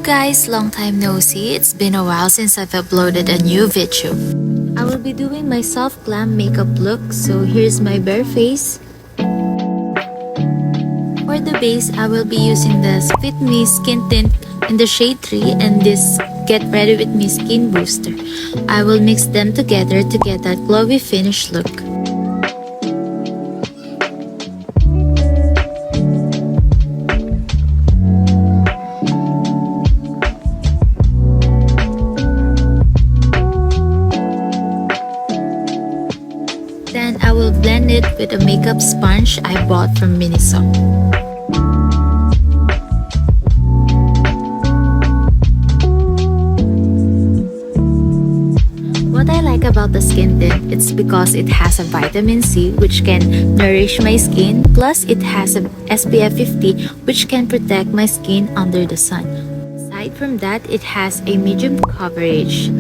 guys, long time no see. It's been a while since I've uploaded a new video. I will be doing my soft glam makeup look, so here's my bare face. For the base, I will be using the Fit Me Skin Tint in the shade 3 and this Get Ready With Me Skin Booster. I will mix them together to get that glowy finish look. Then I will blend it with a makeup sponge I bought from Miniso. What I like about the skin tint, it's because it has a vitamin C which can nourish my skin, plus it has a SPF 50 which can protect my skin under the sun. Aside from that, it has a medium coverage.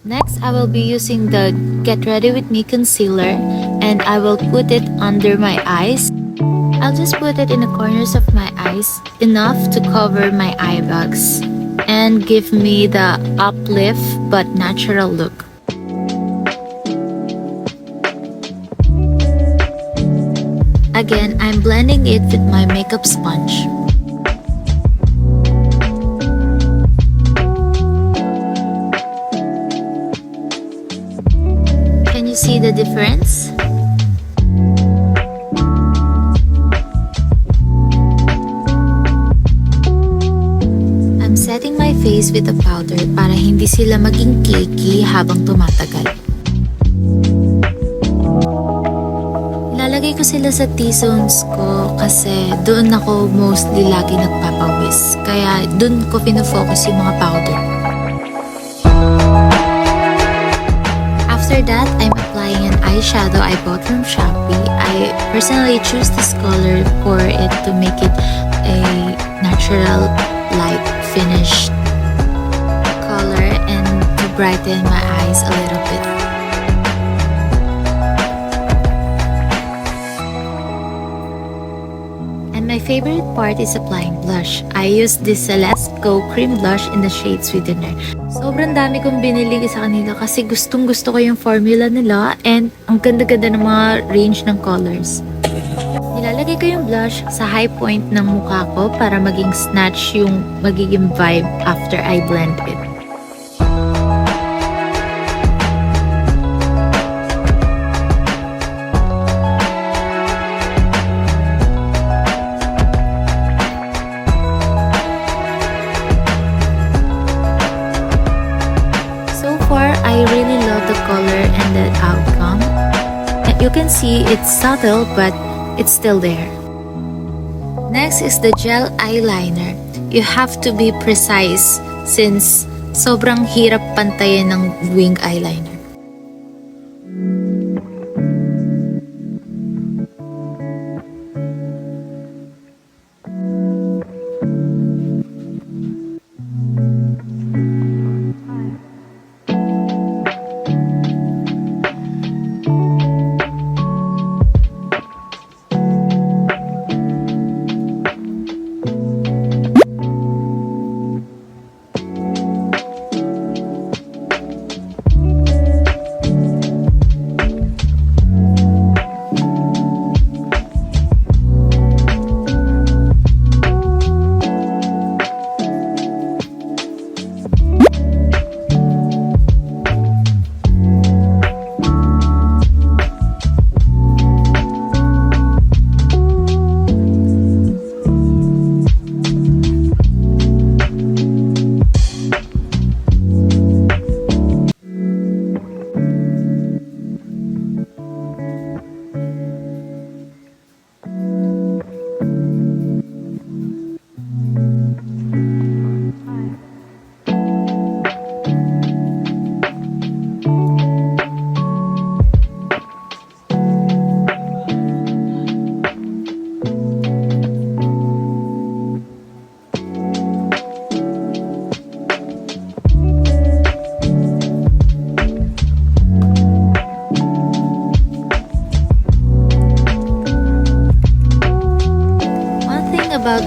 Next, I will be using the Get Ready With Me Concealer and I will put it under my eyes. I'll just put it in the corners of my eyes, enough to cover my eye bags and give me the uplift but natural look. Again, I'm blending it with my makeup sponge. Can you see the difference? I'm setting my face with a powder para hindi sila maging cakey habang tumatagal. Ilalagay ko sila sa T-zones ko kasi doon ako mostly lagi nagpapawis. Kaya doon ko pinafocus yung mga powder. After that, I'm applying an eyeshadow I bought from Shopee. I personally choose this color for it to make it a natural light finish color and to brighten my eyes a little bit. And my favorite part is applying blush. I use this Celeste Cream Blush in the shade Sweetener. Sobrang dami kong binili sa kanila kasi gustong gusto ko yung formula nila and ang ganda-ganda ng mga range ng colors. Nilalagay ko yung blush sa high point ng mukha ko para maging snatch yung magiging vibe after I blend it. I really love the color and the outcome. You can see it's subtle but it's still there. Next is the gel eyeliner. You have to be precise since sobrang hirap pantayin ng wing eyeliner.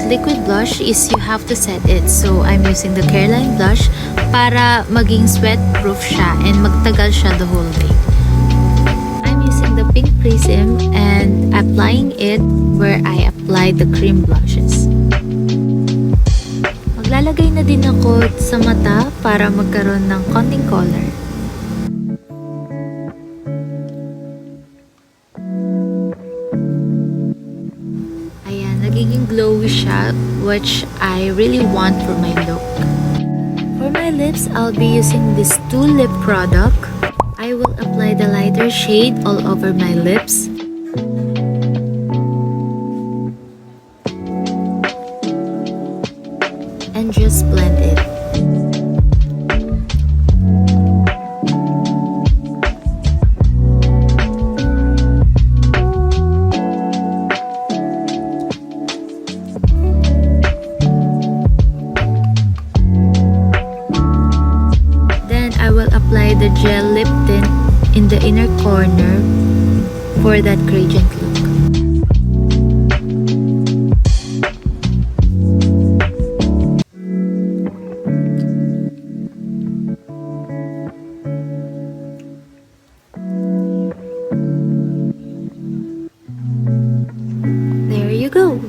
liquid blush is you have to set it. So, I'm using the Careline blush para maging sweat proof siya and magtagal siya the whole day. I'm using the pink prism and applying it where I applied the cream blushes. Maglalagay na din ako sa mata para magkaroon ng konting color. Nagiging glowy siya, which I really want for my look. For my lips, I'll be using this 2 lip product. I will apply the lighter shade all over my lips. And just blend it. Apply the gel lip tint in the inner corner for that gradient look. There you go.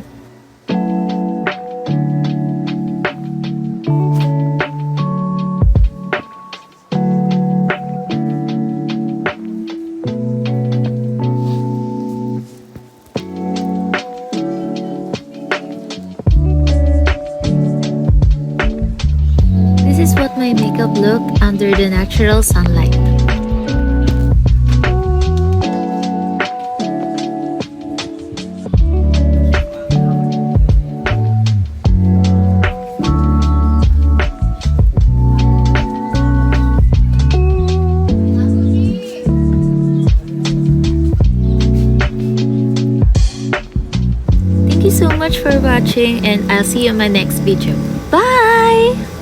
This is what my makeup look under the natural sunlight. Thank you so much for watching, and I'll see you in my next video. Bye!